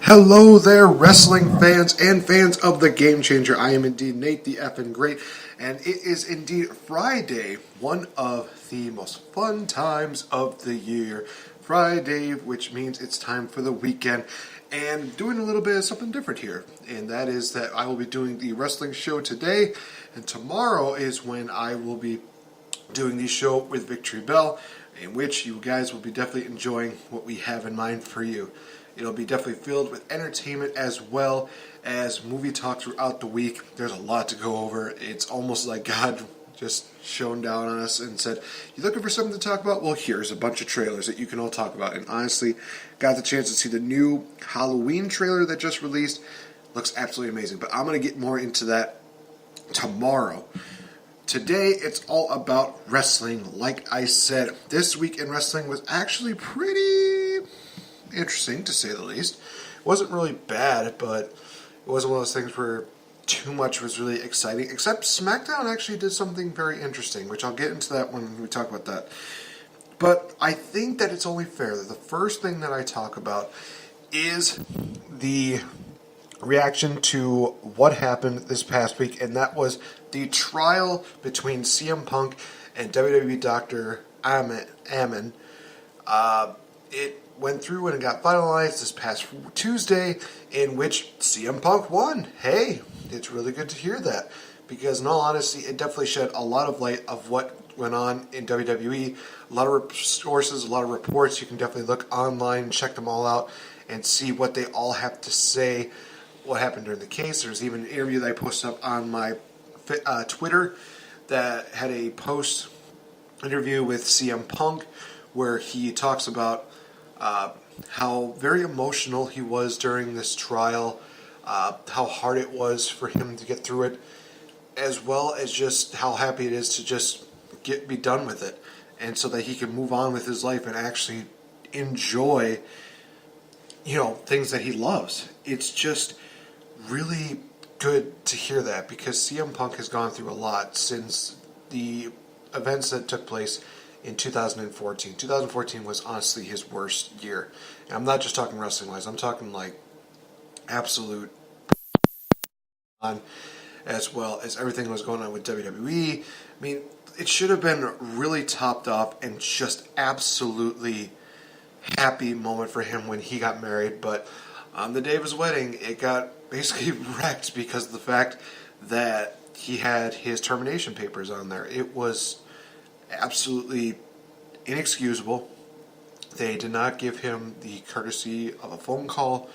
Hello there, wrestling fans and fans of the Game Changer. I am indeed Nate the Effin' Great, and it is indeed Friday, one of the most fun times of the year. Friday, which means it's time for the weekend, and doing a little bit of something different here, and that is that I will be doing the wrestling show today, and tomorrow is when I will be doing the show with Victory Bell, in which you guys will be definitely enjoying what we have in mind for you. It'll be definitely filled with entertainment as well as movie talk throughout the week. There's a lot to go over. It's almost like God just shone down on us and said, "You looking for something to talk about? Well, here's a bunch of trailers that you can all talk about." And honestly, got the chance to see the new Halloween trailer that just released. Looks absolutely amazing. But I'm going to get more into that tomorrow. Today, it's all about wrestling. Like I said, this week in wrestling was actually pretty interesting, to say the least. It wasn't really bad, but it wasn't one of those things where too much was really exciting, except Smackdown actually did something very interesting, which I'll get into that when we talk about that. But I think that it's only fair that the first thing that I talk about is the reaction to what happened this past week, and that was the trial between CM Punk and WWE Dr. Ammon. It went through and it got finalized this past Tuesday, in which CM Punk won. Hey, it's really good to hear that, because in all honesty, it definitely shed a lot of light of what went on in WWE. A lot of sources, a lot of reports. You can definitely look online and check them all out and see what they all have to say, what happened during the case. There's even an interview that I posted up on my Twitter that had a post interview with CM Punk where he talks about how very emotional he was during this trial, how hard it was for him to get through it, as well as just how happy it is to just be done with it, and so that he can move on with his life and actually enjoy, things that he loves. It's just really good to hear that, because CM Punk has gone through a lot since the events that took place in 2014. 2014 was honestly his worst year. And I'm not just talking wrestling-wise. I'm talking like absolute on, as well as everything that was going on with WWE. I mean, it should have been really topped off and just absolutely happy moment for him when he got married. But on the day of his wedding, it got basically wrecked because of the fact that he had his termination papers on there. It was absolutely inexcusable. They did not give him the courtesy of a phone call.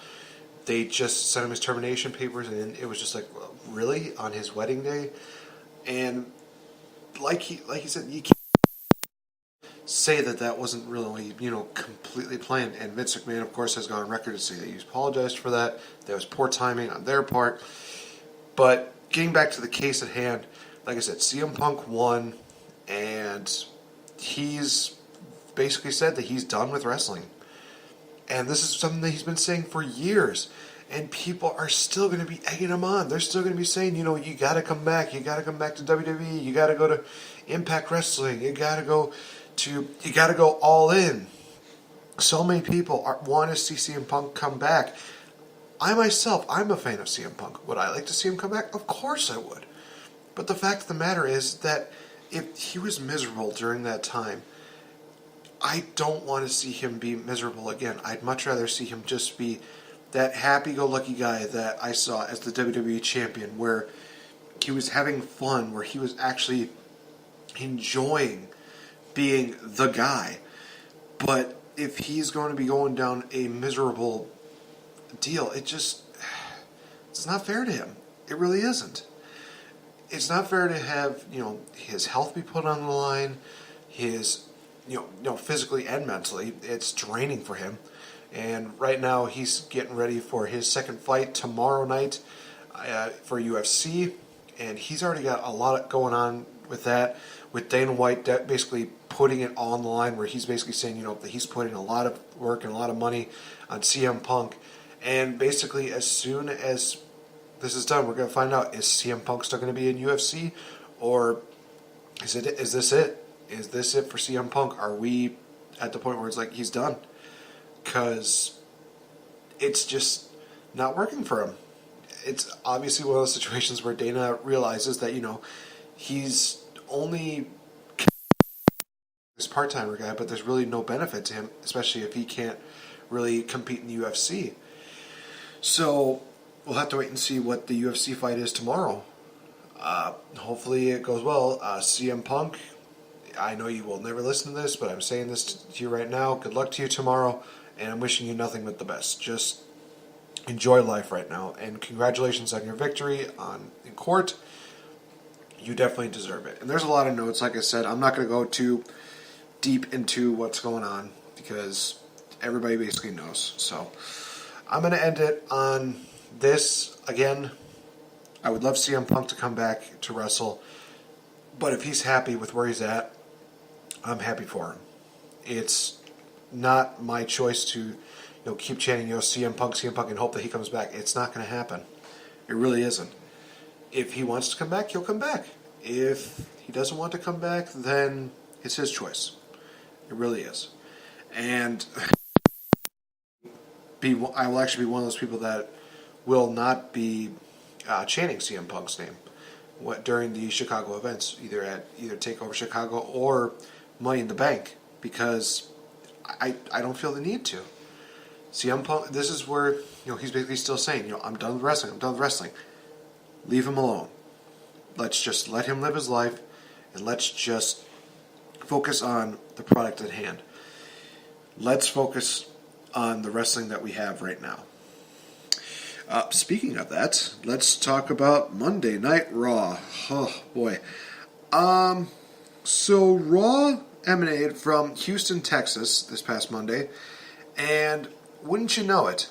They just sent him his termination papers, and it was just like, really? On his wedding day? And like he said, you can't say that wasn't really, completely planned. And Vince McMahon, of course, has gone on record to say that he apologized for that. That was poor timing on their part. But getting back to the case at hand, like I said, CM Punk won, and he's basically said that he's done with wrestling. And this is something that he's been saying for years. And people are still going to be egging him on. They're still going to be saying, you got to come back. You got to come back to WWE. You got to go to Impact Wrestling. You got to go all in. So many people want to see CM Punk come back. I'm a fan of CM Punk. Would I like to see him come back? Of course I would. But the fact of the matter is that if he was miserable during that time, I don't want to see him be miserable again. I'd much rather see him just be that happy-go-lucky guy that I saw as the WWE champion, where he was having fun, where he was actually enjoying being the guy. But if he's going to be going down a miserable deal, it's not fair to him. It really isn't. It's not fair to have, his health be put on the line, his, physically and mentally. It's draining for him. And right now he's getting ready for his second fight tomorrow night for UFC. And he's already got a lot going on with that, with Dana White basically putting it on the line, where he's basically saying, that he's putting a lot of work and a lot of money on CM Punk. And basically, as soon as this is done, we're going to find out, is CM Punk still going to be in UFC, or is this it? Is this it for CM Punk? Are we at the point where it's like he's done? Because it's just not working for him. It's obviously one of those situations where Dana realizes that, he's only this part-timer guy, but there's really no benefit to him, especially if he can't really compete in the UFC. So we'll have to wait and see what the UFC fight is tomorrow. Hopefully it goes well. CM Punk, I know you will never listen to this, but I'm saying this to you right now. Good luck to you tomorrow, and I'm wishing you nothing but the best. Just enjoy life right now, and congratulations on your victory in court. You definitely deserve it. And there's a lot of notes, like I said. I'm not going to go too deep into what's going on because everybody basically knows. So I'm going to end it on this. Again, I would love CM Punk to come back to wrestle, but if he's happy with where he's at, I'm happy for him. It's not my choice to keep chanting CM Punk, and hope that he comes back. It's not going to happen. It really isn't. If he wants to come back, he'll come back. If he doesn't want to come back, then it's his choice. It really is. And I will actually be one of those people that will not be chanting CM Punk's name during the Chicago events, either Takeover Chicago or Money in the Bank, because I don't feel the need to. CM Punk, this is where he's basically still saying, I'm done with wrestling. I'm done with wrestling. Leave him alone. Let's just let him live his life, and let's just focus on the product at hand. Let's focus on the wrestling that we have right now. Speaking of that, let's talk about Monday Night Raw. Oh boy. So Raw emanated from Houston, Texas this past Monday, and wouldn't you know it,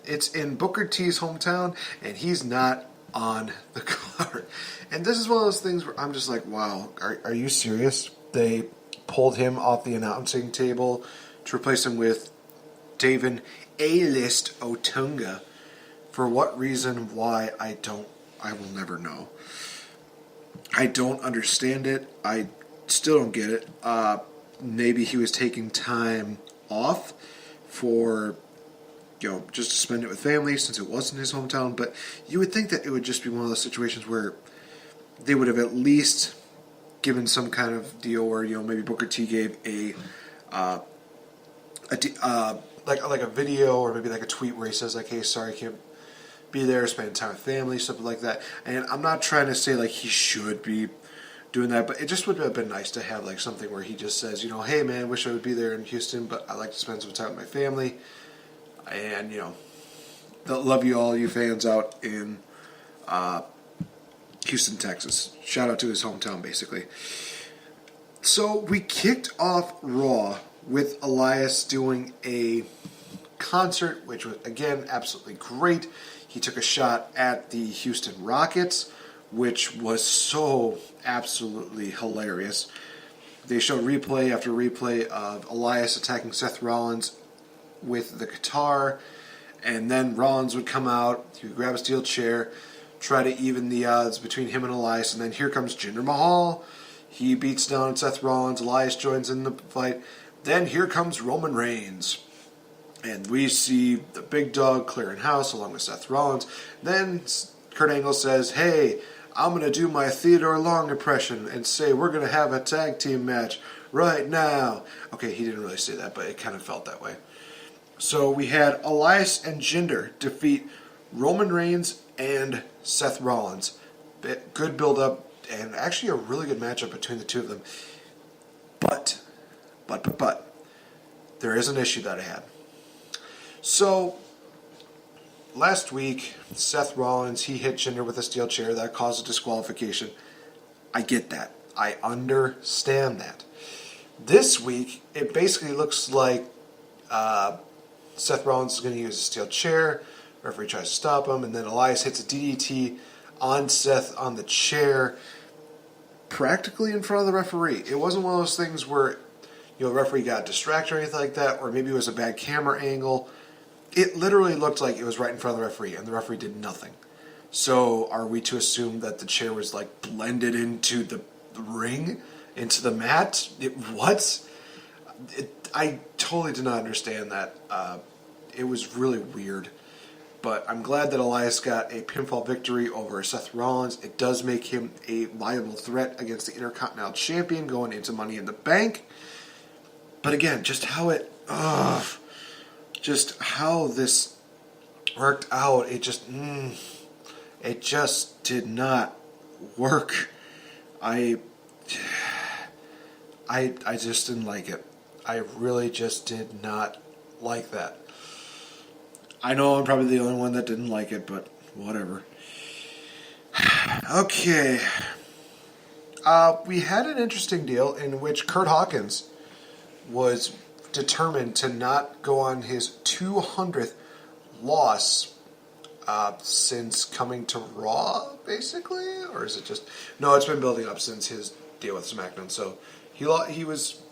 it's in Booker T's hometown, and he's not on the card. And this is one of those things where I'm just like, wow, are you serious? They pulled him off the announcing table to replace him with David A-List Otunga. For what reason, why, I will never know. I don't understand it. I still don't get it. Maybe he was taking time off for just to spend it with family since it wasn't his hometown. But you would think that it would just be one of those situations where they would have at least given some kind of deal where maybe Booker T gave like a video or maybe like a tweet where he says like, hey, sorry, I can't be there, spend time with family, something like that. And I'm not trying to say like he should be doing that, but it just would have been nice to have like something where he just says, hey man, wish I would be there in Houston, but I like to spend some time with my family. And love you all, you fans out in Houston, Texas. Shout out to his hometown, basically. So we kicked off Raw with Elias doing a concert, which was, again, absolutely great. He took a shot at the Houston Rockets, which was so absolutely hilarious. They showed replay after replay of Elias attacking Seth Rollins with the guitar, and then Rollins would come out, he would grab a steel chair, try to even the odds between him and Elias, and then here comes Jinder Mahal. He beats down Seth Rollins, Elias joins in the fight. Then here comes Roman Reigns. And we see the big dog clearing house along with Seth Rollins. Then Kurt Angle says, hey, I'm going to do my Theodore Long impression and say we're going to have a tag team match right now. Okay, he didn't really say that, but it kind of felt that way. So we had Elias and Jinder defeat Roman Reigns and Seth Rollins. Good build-up and actually a really good matchup between the two of them. But, there is an issue that I had. So, last week, Seth Rollins, he hit Jinder with a steel chair. That caused a disqualification. I get that. I understand that. This week, it basically looks like Seth Rollins is going to use a steel chair. Referee tries to stop him, and then Elias hits a DDT on Seth on the chair, practically in front of the referee. It wasn't one of those things where the referee got distracted or anything like that, or maybe it was a bad camera angle. It literally looked like it was right in front of the referee, and the referee did nothing. So are we to assume that the chair was like blended into the ring, into the mat? I totally did not understand that. It was really weird. But I'm glad that Elias got a pinfall victory over Seth Rollins. It does make him a viable threat against the Intercontinental Champion going into Money in the Bank. But again, just how this worked out, it just did not work. I just didn't like it. I really just did not like that. I know I'm probably the only one that didn't like it, but whatever. Okay. We had an interesting deal in which Kurt Hawkins was determined to not go on his 200th loss since coming to Raw, basically? Or is it just... No, it's been building up since his deal with Smackdown. So he was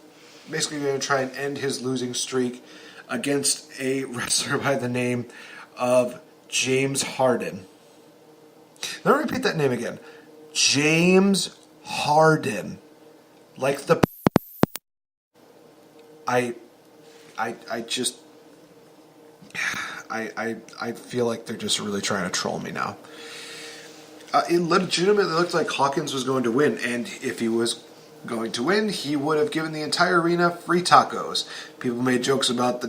basically going to try and end his losing streak against a wrestler by the name of James Harden. Let me repeat that name again. James Harden. Like the... I feel like they're just really trying to troll me now. It legitimately looked like Hawkins was going to win, and if he was going to win, he would have given the entire arena free tacos. People made jokes about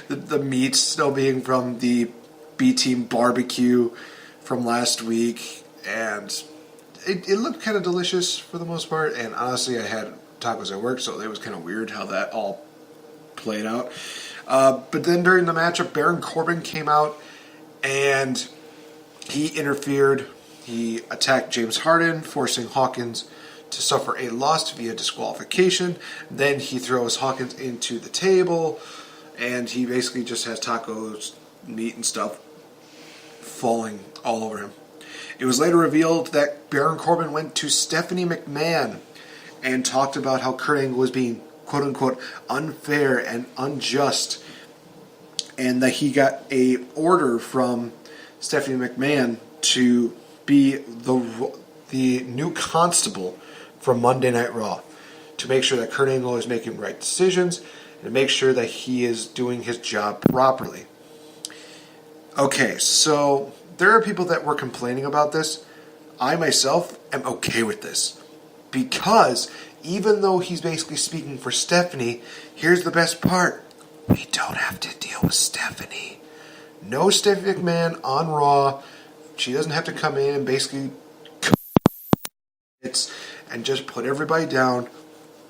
the meat still being from the B-Team barbecue from last week, and it looked kind of delicious for the most part, and honestly, I had tacos at work, so it was kind of weird how that all played out. But then during the matchup, Baron Corbin came out, and he interfered. He attacked James Harden, forcing Hawkins to suffer a loss via disqualification. Then he throws Hawkins into the table, and he basically just has tacos, meat, and stuff falling all over him. It was later revealed that Baron Corbin went to Stephanie McMahon and talked about how Kurt Angle was being, quote-unquote, unfair and unjust, and that he got a order from Stephanie McMahon to be the new constable from Monday Night Raw, to make sure that Kurt Angle is making right decisions and to make sure that he is doing his job properly. Okay, so there are people that were complaining about this. I myself am okay with this, because even though he's basically speaking for Stephanie, here's the best part. We don't have to deal with Stephanie. No Stephanie McMahon on Raw. She doesn't have to come in and basically and just put everybody down.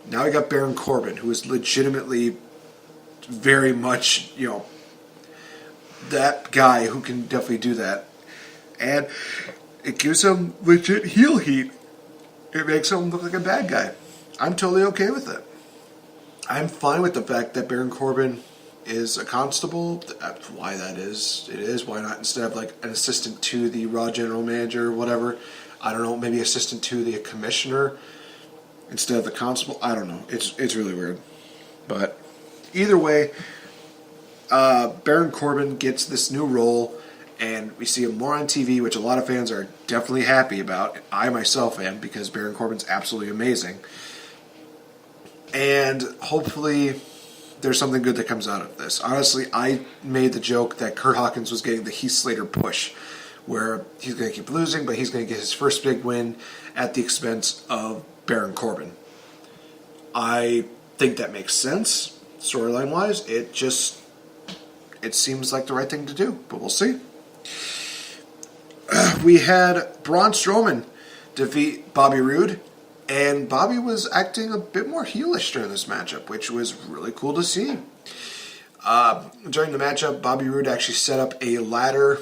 Now we got Baron Corbin, who is legitimately very much, that guy who can definitely do that. And it gives him legit heel heat. It makes him look like a bad guy. I'm totally okay with it. I'm fine with the fact that Baron Corbin is a constable. That's why that is. It is. Why not instead of like an assistant to the Raw general manager or whatever? I don't know, maybe assistant to the commissioner instead of the constable. I don't know. It's really weird. But either way, Baron Corbin gets this new role, and we see him more on TV, which a lot of fans are definitely happy about. I myself am, because Baron Corbin's absolutely amazing. And hopefully there's something good that comes out of this. Honestly, I made the joke that Kurt Hawkins was getting the Heath Slater push, where he's going to keep losing, but he's going to get his first big win at the expense of Baron Corbin. I think that makes sense, storyline-wise. It seems like the right thing to do, but we'll see. We had Braun Strowman defeat Bobby Roode, and Bobby was acting a bit more heelish during this matchup, which was really cool to see. During the matchup, Bobby Roode actually set up a ladder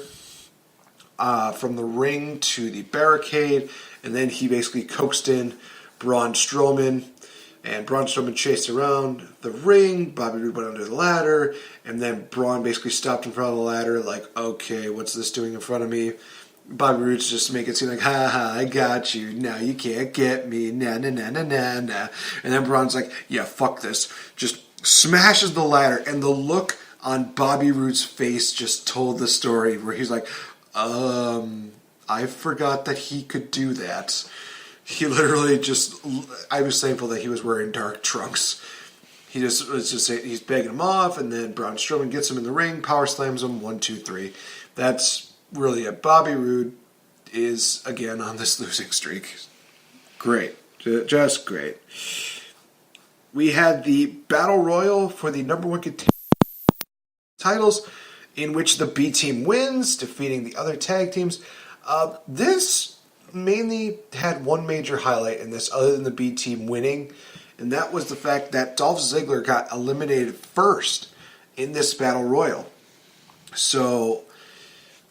from the ring to the barricade, and then he basically coaxed in Braun Strowman, and Braun Strowman chased around the ring. Bobby Roode went under the ladder, and then Braun basically stopped in front of the ladder like, okay, what's this doing in front of me? Bobby Roode's just make it seem like, ha ha, I got you, now you can't get me, na na na na na na. And then Braun's like, yeah, fuck this. Just smashes the ladder, and the look on Bobby Roode's face just told the story, where he's like, I forgot that he could do that. He literally just, I was thankful that he was wearing dark trunks. He just was just saying, he's begging him off, and then Braun Strowman gets him in the ring, power slams him, 1, 2, 3. That's really it. Bobby Roode is, again, on this losing streak. Great. Just great. We had the Battle Royal for the number one contender titles, in which the B team wins, defeating the other tag teams. This mainly had one major highlight in this, other than the B team winning, and that was the fact that Dolph Ziggler got eliminated first in this Battle Royal. So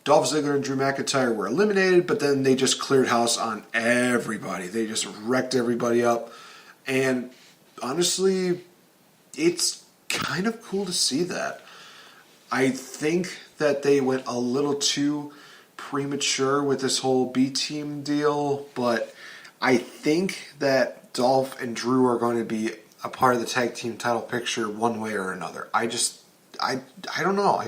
Dolph Ziggler and Drew McIntyre were eliminated, but then they just cleared house on everybody. They just wrecked everybody up. And honestly, it's kind of cool to see that. I think that they went a little too premature with this whole B team deal, but I think that Dolph and Drew are going to be a part of the tag team title picture one way or another. I don't know.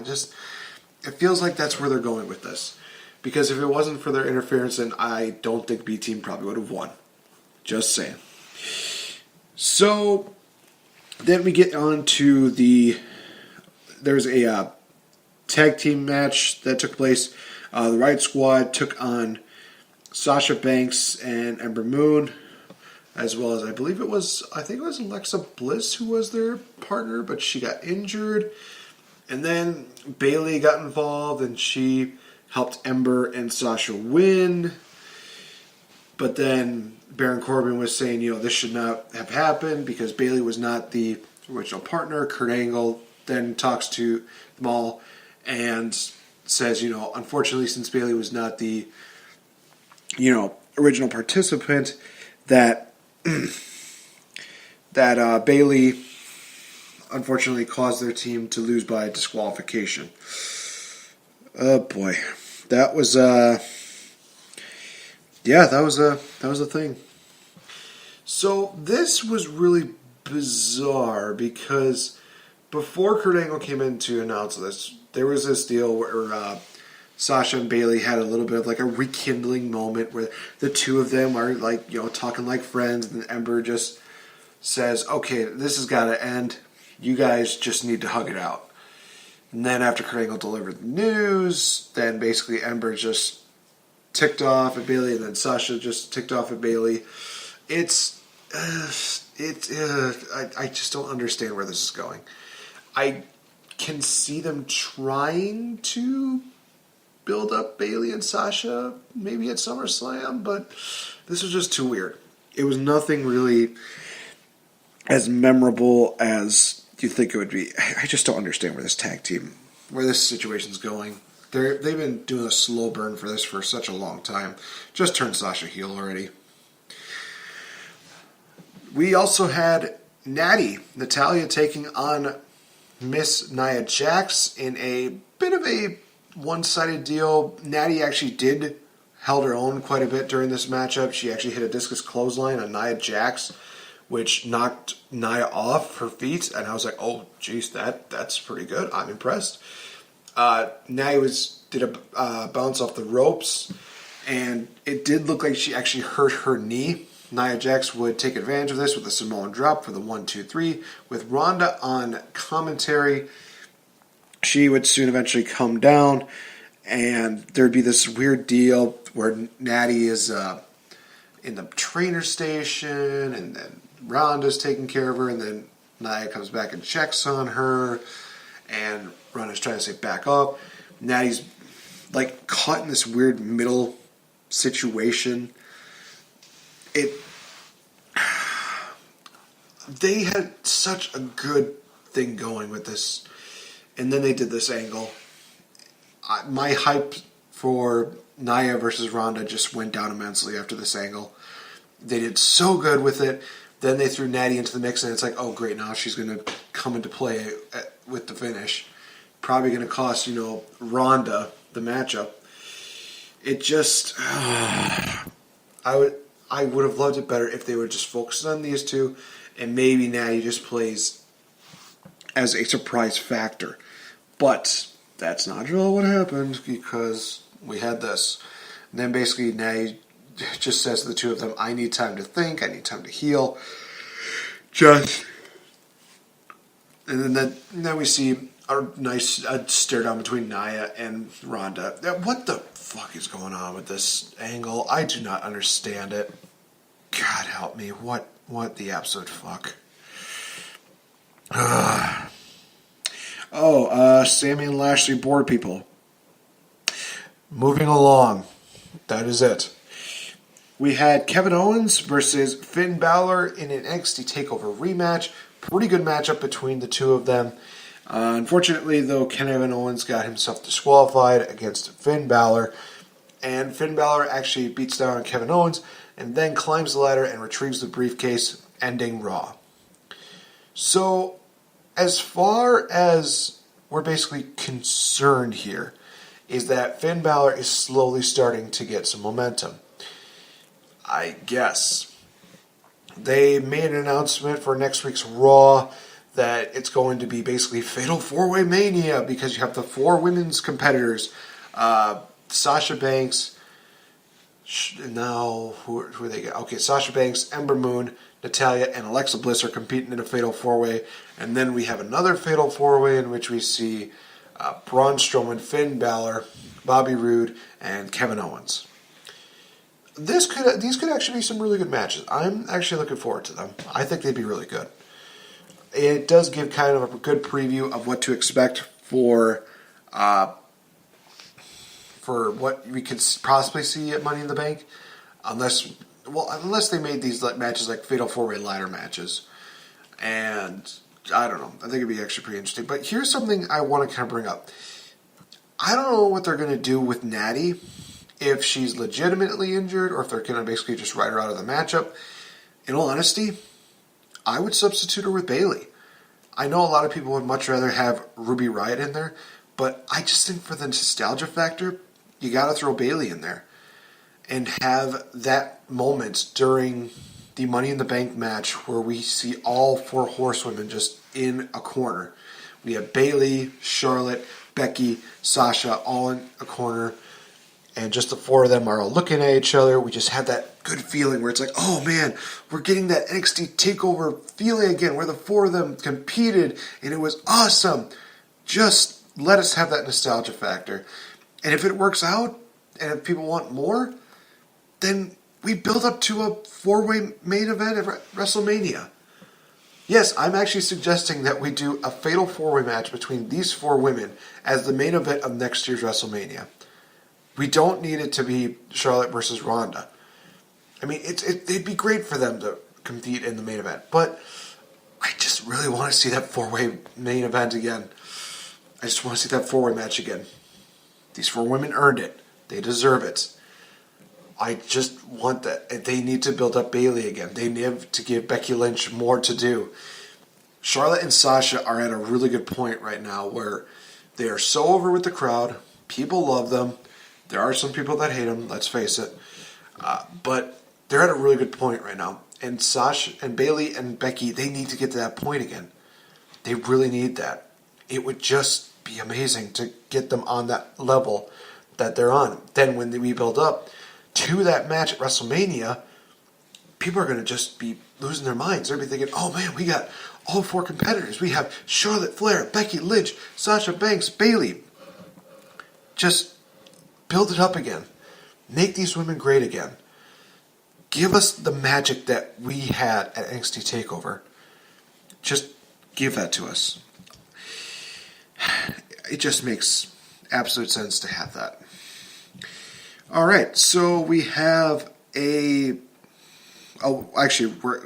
It feels like that's where they're going with this. Because if it wasn't for their interference, then I don't think B team probably would have won. Just saying. So then we get on to there's a tag team match that took place. The Riot Squad took on Sasha Banks and Ember Moon, as well as I think it was Alexa Bliss who was their partner, but she got injured. And then Bayley got involved and she helped Ember and Sasha win. But then Baron Corbin was saying, this should not have happened because Bayley was not the original partner. Kurt Angle then talks to them all and says, unfortunately, since Bayley was not the, original participant, that Bayley unfortunately caused their team to lose by disqualification. Oh boy, that was that was a thing. So this was really bizarre because before Kurt Angle came in to announce this, there was this deal where Sasha and Bayley had a little bit of like a rekindling moment where the two of them are like, talking like friends, and Ember just says, okay, this has got to end. You guys just need to hug it out. And then after Kurt Angle delivered the news, then basically Ember just ticked off at Bayley, and then Sasha just ticked off at Bayley. I just don't understand where this is going. I can see them trying to build up Bayley and Sasha maybe at SummerSlam, but this was just too weird. It was nothing really as memorable as you think it would be. I just don't understand where this situation's going. They've been doing a slow burn for this for such a long time. Just turn Sasha heel already. We also had Natalya taking on Miss Nia Jax in a bit of a one-sided deal. Natty actually held her own quite a bit during this matchup. She actually hit a discus clothesline on Nia Jax, which knocked Nia off her feet, and I was like, oh, geez, that's pretty good. I'm impressed. Nia did a bounce off the ropes, and it did look like she actually hurt her knee. Nia Jax would take advantage of this with a Samoan drop for the 1-2-3. With Ronda on commentary, she would soon eventually come down, and there'd be this weird deal where Natty is in the trainer station, and then Ronda's taking care of her, and then Nia comes back and checks on her, and Ronda's trying to say back up. Natty's like caught in this weird middle situation. They had such a good thing going with this, and then they did this angle. My hype for Nia versus Ronda just went down immensely after this angle. They did so good with it. Then they threw Natty into the mix, and it's like, oh great, now she's going to come into play with the finish. Probably going to cost, Ronda the matchup. It just, I would have loved it better if they were just focused on these two, and maybe Natty just plays as a surprise factor. But that's not really what happened, because we had this. And then basically Natty just says to the two of them, I need time to think, I need time to heal. Just And then we see a nice stare down between Nia and Ronda. What the fuck is going on with this angle? I do not understand it. God help me. What the absolute fuck? Sammy and Lashley bored people. Moving along. That is it. We had Kevin Owens versus Finn Balor in an NXT TakeOver rematch. Pretty good matchup between the two of them. Unfortunately, though, Kevin Owens got himself disqualified against Finn Balor. And Finn Balor actually beats down on Kevin Owens and then climbs the ladder and retrieves the briefcase, ending Raw. So, as far as we're basically concerned here, is that Finn Balor is slowly starting to get some momentum. I guess. They made an announcement for next week's Raw that it's going to be basically Fatal 4-Way Mania because you have the 4 women's competitors. Sasha Banks, now who they get? Okay, Sasha Banks, Ember Moon, Natalya, and Alexa Bliss are competing in a Fatal 4-Way. And then we have another Fatal 4-Way in which we see Braun Strowman, Finn Balor, Bobby Roode, and Kevin Owens. These could actually be some really good matches. I'm actually looking forward to them. I think they'd be really good. It does give kind of a good preview of what to expect for what we could possibly see at Money in the Bank, unless they made these matches like Fatal 4-Way ladder matches. And I don't know. I think it'd be actually pretty interesting. But here's something I want to kind of bring up. I don't know what they're going to do with Natty. If she's legitimately injured or if they're going to basically just write her out of the matchup. In all honesty, I would substitute her with Bayley. I know a lot of people would much rather have Ruby Riott in there, but I just think for the nostalgia factor, you got to throw Bayley in there and have that moment during the Money in the Bank match where we see all 4 horsewomen just in a corner. We have Bayley, Charlotte, Becky, Sasha all in a corner. And just the 4 of them are all looking at each other. We just have that good feeling where it's like, oh man, we're getting that NXT TakeOver feeling again, where the 4 of them competed, and it was awesome. Just let us have that nostalgia factor. And if it works out, and if people want more, then we build up to a 4-way main event at WrestleMania. Yes, I'm actually suggesting that we do a fatal 4-way match between these 4 women as the main event of next year's WrestleMania. We don't need it to be Charlotte versus Ronda. I mean, it'd be great for them to compete in the main event, but I just really want to see that 4-way main event again. I just want to see that 4-way match again. These 4 women earned it. They deserve it. I just want that. They need to build up Bayley again. They need to give Becky Lynch more to do. Charlotte and Sasha are at a really good point right now where they are so over with the crowd. People love them. There are some people that hate them, let's face it. But they're at a really good point right now. And Sasha and Bayley and Becky, they need to get to that point again. They really need that. It would just be amazing to get them on that level that they're on. Then when we build up to that match at WrestleMania, people are going to just be losing their minds. They're going to be thinking, oh man, we got all 4 competitors. We have Charlotte Flair, Becky Lynch, Sasha Banks, Bayley. Just build it up again. Make these women great again. Give us the magic that we had at NXT TakeOver. Just give that to us. It just makes absolute sense to have that. Alright, so we have we're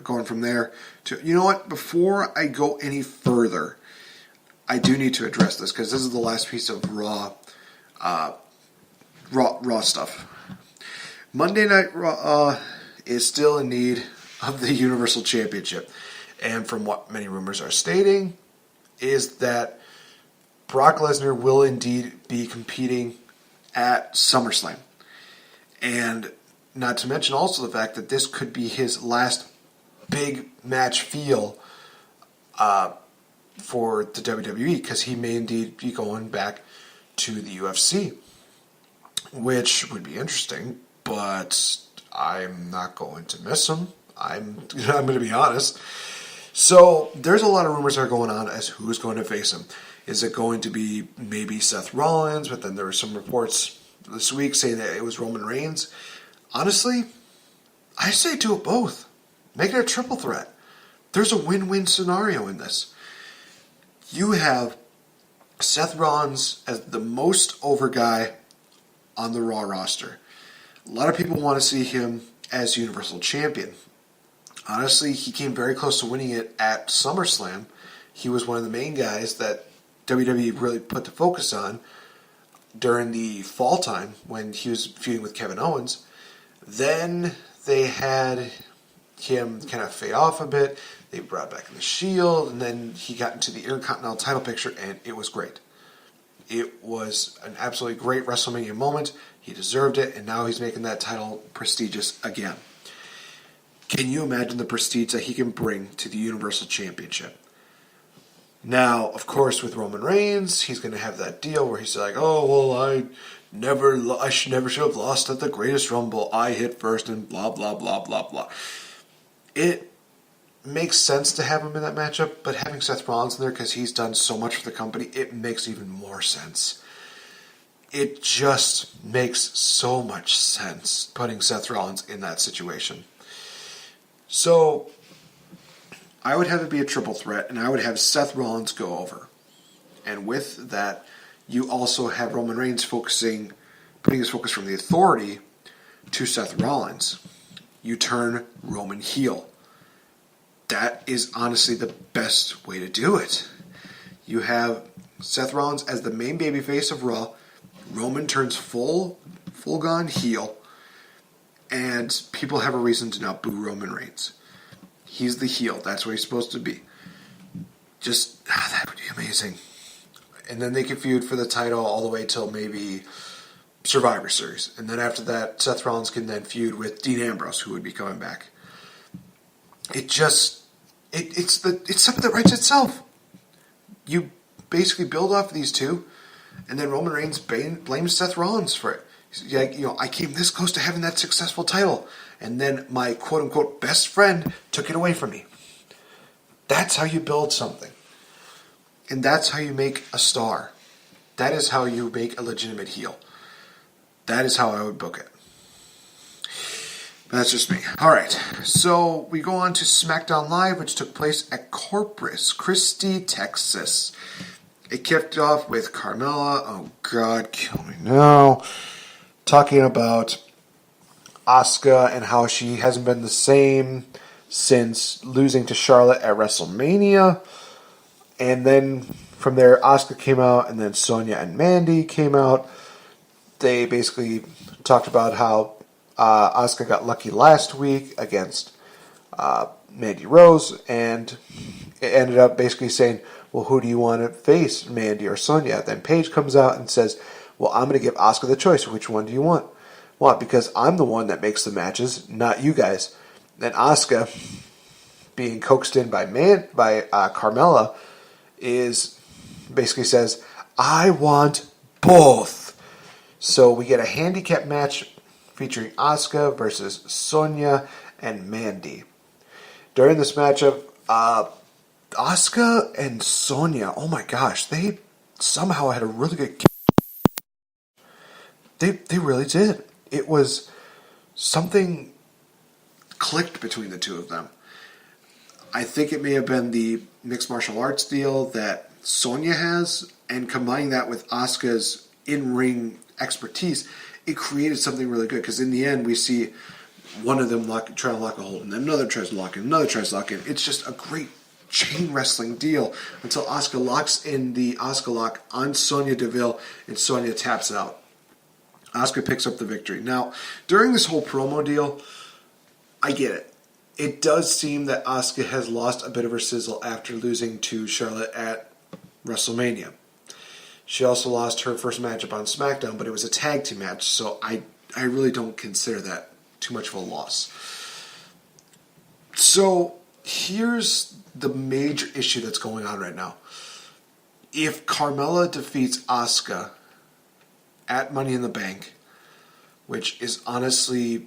going from there to, you know what, before I go any further, I do need to address this, because this is the last piece of Raw stuff. Monday Night Raw is still in need of the Universal Championship. And from what many rumors are stating, is that Brock Lesnar will indeed be competing at SummerSlam. And not to mention also the fact that this could be his last big match feel for the WWE, because he may indeed be going back to the UFC. Which would be interesting, but I'm not going to miss him. I'm going to be honest. So there's a lot of rumors that are going on as who's going to face him. Is it going to be maybe Seth Rollins? But then there were some reports this week saying that it was Roman Reigns. Honestly, I say do it both. Make it a triple threat. There's a win-win scenario in this. You have Seth Rollins as the most over guy on the Raw roster. A lot of people want to see him as Universal Champion. Honestly, he came very close to winning it at SummerSlam. He was one of the main guys that WWE really put the focus on during the fall time when he was feuding with Kevin Owens. Then they had him kind of fade off a bit. They brought back the Shield, and then he got into the Intercontinental title picture, and it was great. It was an absolutely great WrestleMania moment. He deserved it, and now he's making that title prestigious again. Can you imagine the prestige that he can bring to the Universal Championship? Now, of course, with Roman Reigns, he's going to have that deal where he's like, "Oh, well, I never should have lost at the Greatest Rumble. I hit first," and blah blah blah blah blah. It makes sense to have him in that matchup, but having Seth Rollins in there because he's done so much for the company, it makes even more sense. It just makes so much sense putting Seth Rollins in that situation. So, I would have it be a triple threat, and I would have Seth Rollins go over. And with that, you also have Roman Reigns putting his focus from the Authority to Seth Rollins. You turn Roman heel. That is honestly the best way to do it. You have Seth Rollins as the main babyface of Raw. Roman turns full-gone heel. And people have a reason to now boo Roman Reigns. He's the heel. That's what he's supposed to be. That would be amazing. And then they could feud for the title all the way till maybe Survivor Series. And then after that, Seth Rollins can then feud with Dean Ambrose, who would be coming back. It's something that writes itself. You basically build off of these two, and then Roman Reigns blames Seth Rollins for it. He's like, I came this close to having that successful title, and then my quote-unquote best friend took it away from me. That's how you build something. And that's how you make a star. That is how you make a legitimate heel. That is how I would book it. But that's just me. Alright, so we go on to Smackdown Live, which took place at Corpus Christi, Texas. It kicked off with Carmella, oh God, kill me now, talking about Asuka and how she hasn't been the same since losing to Charlotte at WrestleMania. And then from there, Asuka came out, and then Sonya and Mandy came out. They basically talked about how Asuka got lucky last week against Mandy Rose, and it ended up basically saying, well, who do you want to face, Mandy or Sonya? Then Paige comes out and says, well, I'm going to give Asuka the choice. Which one do you want? Because I'm the one that makes the matches, not you guys. Then Asuka, being coaxed in by Carmella, is basically says, I want both. So we get a handicap match featuring Asuka versus Sonya and Mandy. During this matchup, Asuka and Sonya, oh my gosh, they somehow had a really good. They really did. It was something clicked between the two of them. I think it may have been the mixed martial arts deal that Sonya has, and combining that with Asuka's in-ring expertise, it created something really good. Because in the end, we see one of them trying to lock a hold, and then another tries to lock in, another tries to lock in. It's just a great chain wrestling deal until Asuka locks in the Asuka lock on Sonya Deville, and Sonya taps out. Asuka picks up the victory. Now, during this whole promo deal, I get it. It does seem that Asuka has lost a bit of her sizzle after losing to Charlotte at WrestleMania. She also lost her first matchup on SmackDown, but it was a tag team match, so I really don't consider that too much of a loss. So, here's the major issue that's going on right now. If Carmella defeats Asuka at Money in the Bank, which is honestly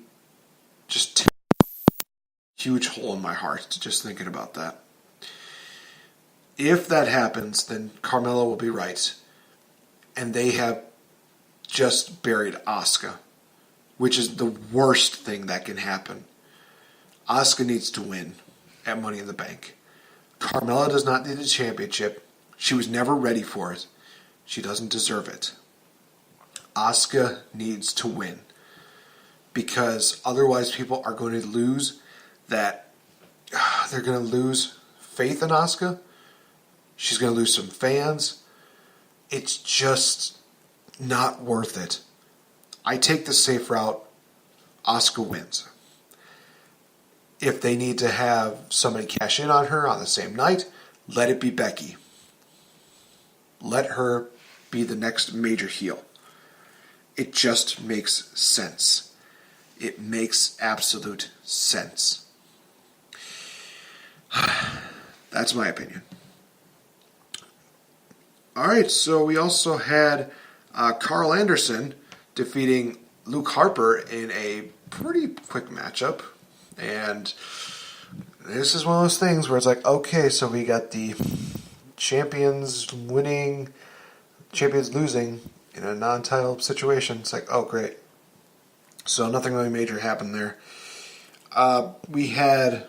just a huge hole in my heart just thinking about that. If that happens, then Carmella will be right. And they have just buried Asuka, which is the worst thing that can happen. Asuka needs to win at Money in the Bank. Carmella does not need the championship. She was never ready for it. She doesn't deserve it. Asuka needs to win. Because otherwise people are going to lose that. They're going to lose faith in Asuka. She's going to lose some fans. It's just not worth it. I take the safe route. Asuka wins. If they need to have somebody cash in on her on the same night, let it be Becky. Let her be the next major heel. It just makes sense. It makes absolute sense. That's my opinion. Alright, so we also had Carl Anderson defeating Luke Harper in a pretty quick matchup. And this is one of those things where it's like, okay, so we got the champions winning, champions losing in a non-title situation. It's like, oh, great. So nothing really major happened there. We had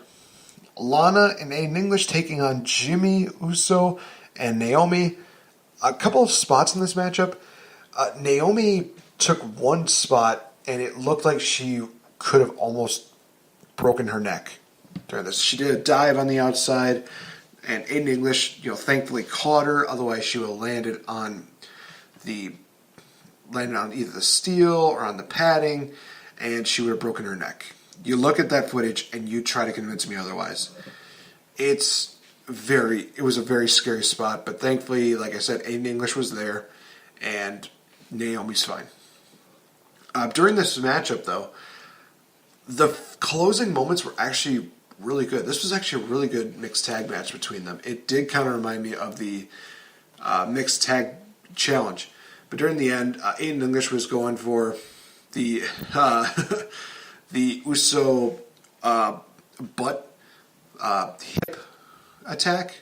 Lana and Aiden English taking on Jimmy Uso and Naomi. A couple of spots in this matchup. Naomi took one spot, and it looked like she could have almost broken her neck during this. She did a dive on the outside, and Aiden English, thankfully caught her. Otherwise, she would have landed on either the steel or on the padding, and she would have broken her neck. You look at that footage, and you try to convince me otherwise. It was a very scary spot, but thankfully, like I said, Aiden English was there, and Naomi's fine. During this matchup, though, the closing moments were actually really good. This was actually a really good mixed tag match between them. It did kind of remind me of the mixed tag challenge. But during the end, Aiden English was going for the the Uso butt hip attack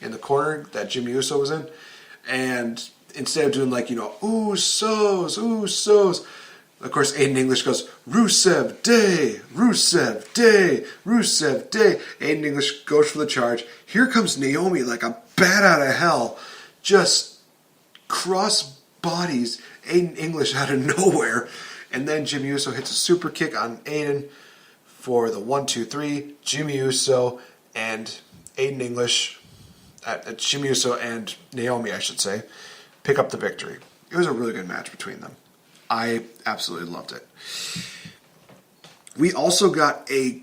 in the corner that Jimmy Uso was in. And instead of doing Usos, of course, Aiden English goes, Rusev Day, Rusev Day, Rusev Day. Aiden English goes for the charge. Here comes Naomi like a bat out of hell. Just cross bodies Aiden English out of nowhere. And then Jimmy Uso hits a super kick on Aiden for the 1-2-3. Jimmy Uso and Aiden English, Jimmy Uso and Naomi, I should say, pick up the victory. It was a really good match between them. I absolutely loved it. We also got a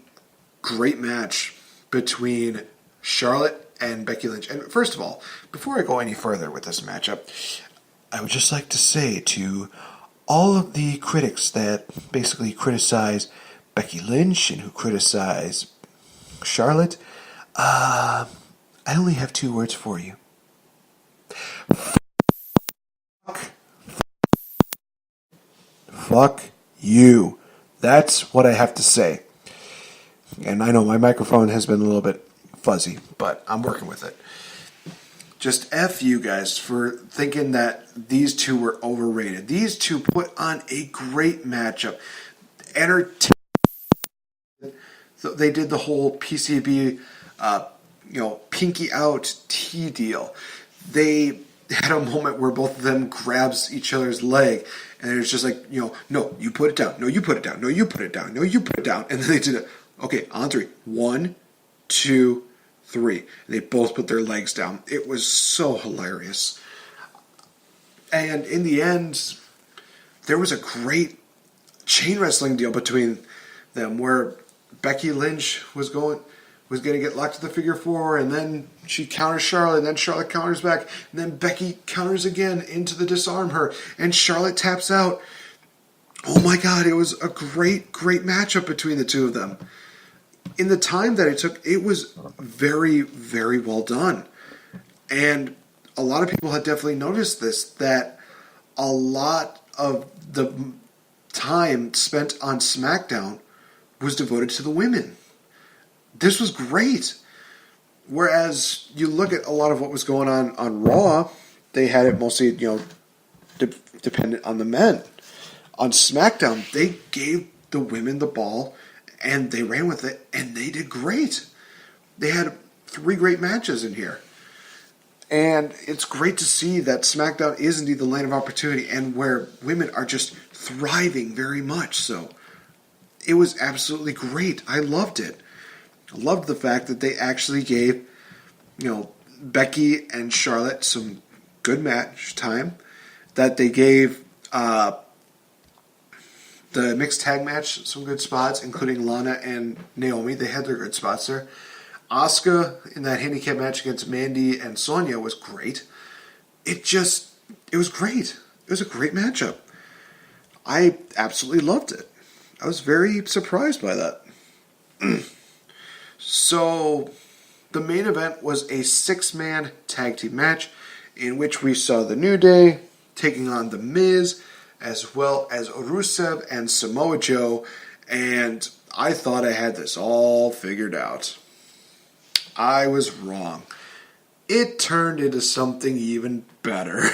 great match between Charlotte and Becky Lynch. And first of all, before I go any further with this matchup, I would just like to say to all of the critics that basically criticize Becky Lynch and who criticize Charlotte, I only have two words for you. Fuck you. That's what I have to say. And I know my microphone has been a little bit fuzzy, but I'm working with it. Just F you guys for thinking that these two were overrated. These two put on a great matchup. They did the whole PCB, pinky out tea deal. They had a moment where both of them grabs each other's leg, and it was just like, no, you put it down. No, you put it down. No, you put it down. No, you put it down. And then they did it. Okay, on three. 1, 2, 3. And they both put their legs down. It was so hilarious. And in the end, there was a great chain wrestling deal between them where Becky Lynch was going to get locked to the figure 4, and then she counters Charlotte, and then Charlotte counters back, and then Becky counters again into the disarm her, and Charlotte taps out. Oh my God, it was a great, great matchup between the two of them. In the time that it took, it was very, very well done. And a lot of people had definitely noticed this, that a lot of the time spent on Smackdown was devoted to the women. This was great. Whereas you look at a lot of what was going on Raw, they had it mostly, dependent on the men. On SmackDown, they gave the women the ball, and they ran with it, and they did great. They had 3 great matches in here. And it's great to see that SmackDown is indeed the land of opportunity, and where women are just thriving very much so. It was absolutely great. I loved it. I loved the fact that they actually gave, Becky and Charlotte some good match time. That they gave the mixed tag match some good spots, including Lana and Naomi. They had their good spots there. Asuka in that handicap match against Mandy and Sonya was great. It was great. It was a great matchup. I absolutely loved it. I was very surprised by that. So, the main event was a 6-man tag team match in which we saw the New Day taking on The Miz, as well as Rusev and Samoa Joe, and I thought I had this all figured out. I was wrong. It turned into something even better,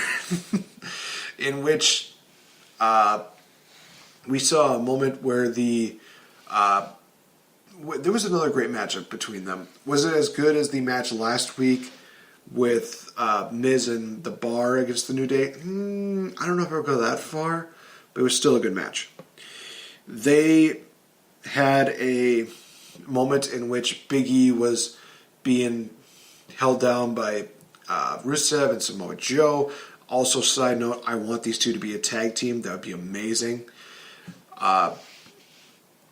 in which we saw a moment where there was another great matchup between them. Was it as good as the match last week with Miz and The Bar against the New Day? I don't know if I would go that far, but it was still a good match. They had a moment in which Big E was being held down by Rusev and Samoa Joe. Also, side note, I want these two to be a tag team. That would be amazing.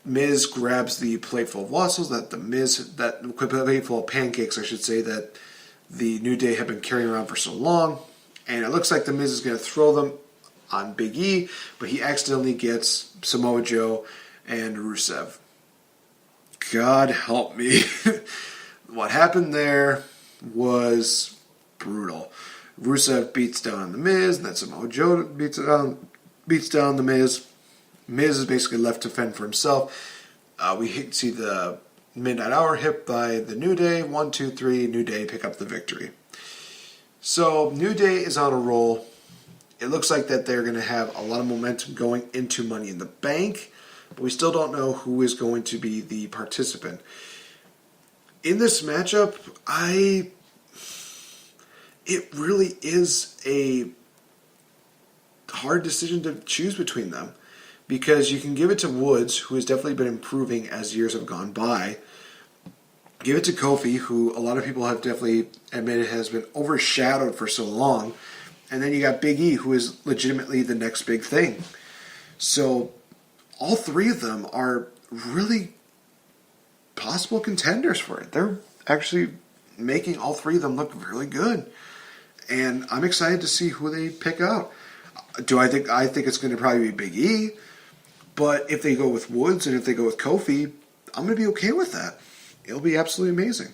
Miz grabs the plate full of waffles that plate full of pancakes, I should say, that the New Day have been carrying around for so long. And it looks like the Miz is going to throw them on Big E, but he accidentally gets Samoa Joe and Rusev. God help me. What happened there was brutal. Rusev beats down the Miz, and then Samoa Joe beats down the Miz. Miz is basically left to fend for himself. We see the Midnight Hour hit by the New Day. 1, 2, 3, New Day pick up the victory. So New Day is on a roll. It looks like that they're going to have a lot of momentum going into Money in the Bank, but we still don't know who is going to be the participant. In this matchup, it really is a hard decision to choose between them, because you can give it to Woods, who has definitely been improving as years have gone by. Give it to Kofi, who a lot of people have definitely admitted has been overshadowed for so long. And then you got Big E, who is legitimately the next big thing. So all 3 of them are really possible contenders for it. They're actually making all 3 of them look really good. And I'm excited to see who they pick out. I think it's going to probably be Big E. But if they go with Woods and if they go with Kofi, I'm going to be okay with that. It'll be absolutely amazing.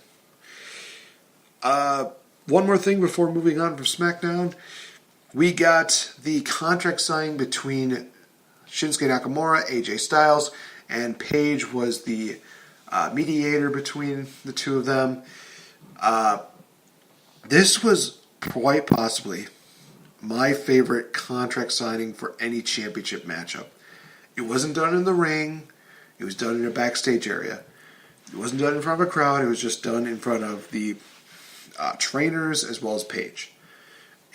One more thing before moving on from SmackDown. We got the contract signing between Shinsuke Nakamura, AJ Styles, and Paige was the mediator between the two of them. This was quite possibly my favorite contract signing for any championship matchup. It wasn't done in the ring. It was done in a backstage area. It wasn't done in front of a crowd. It was just done in front of the trainers as well as Paige.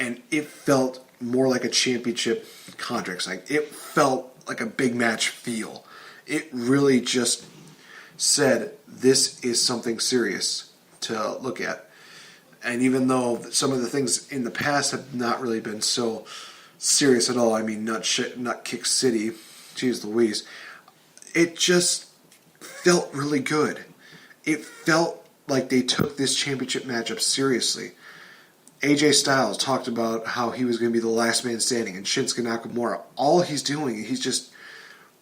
And it felt more like a championship contract signing. It felt like a big match feel. It really just said, this is something serious to look at. And even though some of the things in the past have not really been so serious at all, I mean, Nut Kick City, geez Louise, it just felt really good. It felt like they took this championship matchup seriously. AJ Styles talked about how he was going to be the last man standing, and Shinsuke Nakamura, all he's doing, he's just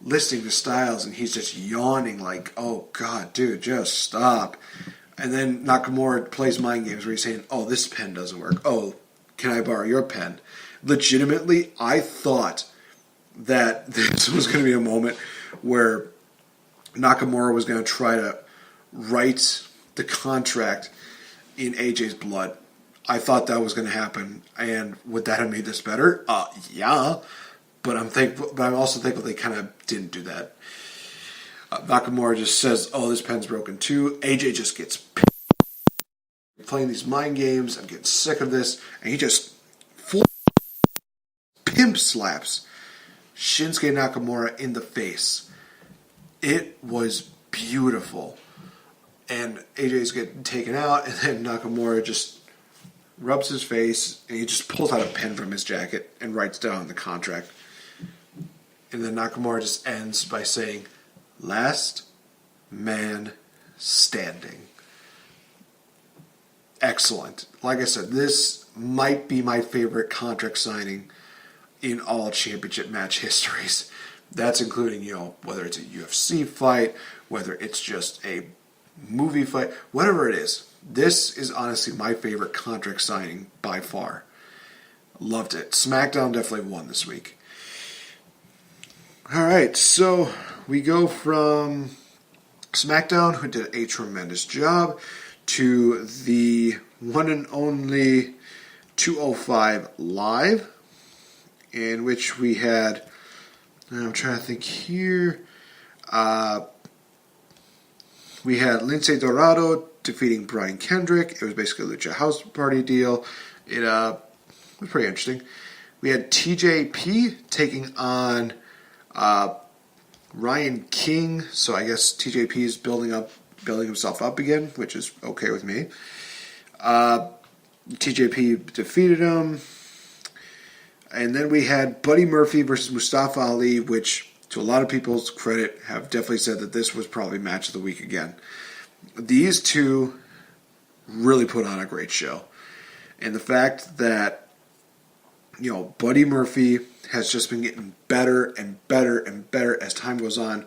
listening to Styles, and he's just yawning like, oh God, dude, just stop. And then Nakamura plays mind games where he's saying, oh, this pen doesn't work. Oh, can I borrow your pen? Legitimately, I thought that this was going to be a moment where Nakamura was going to try to write the contract in AJ's blood. I thought that was going to happen, and would that have made this better? Yeah, but I'm thankful. But I'm also thankful they kind of didn't do that. Nakamura just says, "Oh, this pen's broken too." AJ just gets playing these mind games. I'm getting sick of this, and he just full pimp slaps Shinsuke Nakamura in the face. It was beautiful, and AJ's getting taken out, and then Nakamura just rubs his face, and he just pulls out a pen from his jacket and writes down the contract. And then Nakamura just ends by saying, "Last man standing." Excellent. Like I said, this might be my favorite contract signing in all championship match histories. That's including, whether it's a UFC fight, whether it's just a movie fight, whatever it is. This is honestly my favorite contract signing by far. Loved it. Smackdown definitely won this week. All right, so we go from Smackdown, who did a tremendous job, to the one and only 205 Live, in which we had, I'm trying to think here, we had Lince Dorado defeating Brian Kendrick. It was basically a Lucha House Party deal. It was pretty interesting. We had TJP taking on Ryan King. So I guess TJP is building himself up again, which is okay with me. TJP defeated him. And then we had Buddy Murphy versus Mustafa Ali, which, to a lot of people's credit, have definitely said that this was probably match of the week again. These two really put on a great show. And the fact that, Buddy Murphy has just been getting better and better and better as time goes on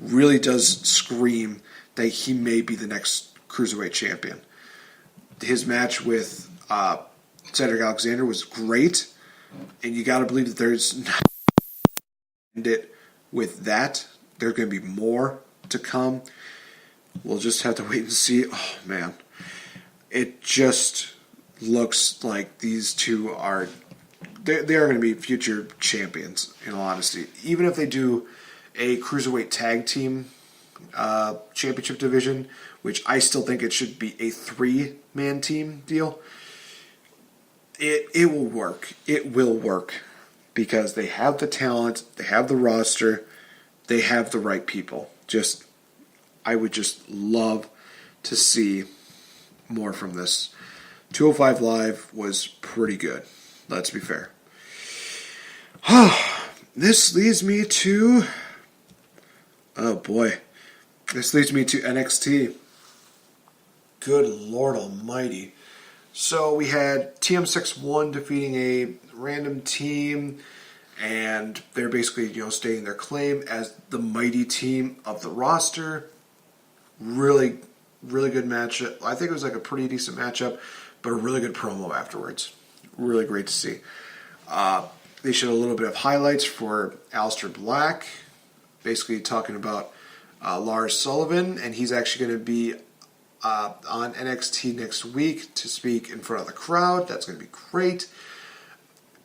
really does scream that he may be the next Cruiserweight champion. His match with Cedric Alexander was great, and you got to believe that there's not end it with that. There's going to be more to come. We'll just have to wait and see. Oh, man. It just looks like these two are... They are going to be future champions, in all honesty. Even if they do a Cruiserweight tag team championship division, which I still think it should be a 3-man team deal, it will work. It will work. Because they have the talent, they have the roster, they have the right people. I would just love to see more from this. 205 Live was pretty good. Let's be fair. This leads me to... Oh boy. This leads me to NXT. Good Lord Almighty. So we had TM61 defeating a random team, and they're basically, stating their claim as the mighty team of the roster. Really, really good matchup. I think it was like a pretty decent matchup, but a really good promo afterwards. Really great to see. They showed a little bit of highlights for Aleister Black, basically talking about Lars Sullivan, and he's actually going to be on NXT next week to speak in front of the crowd. That's going to be great.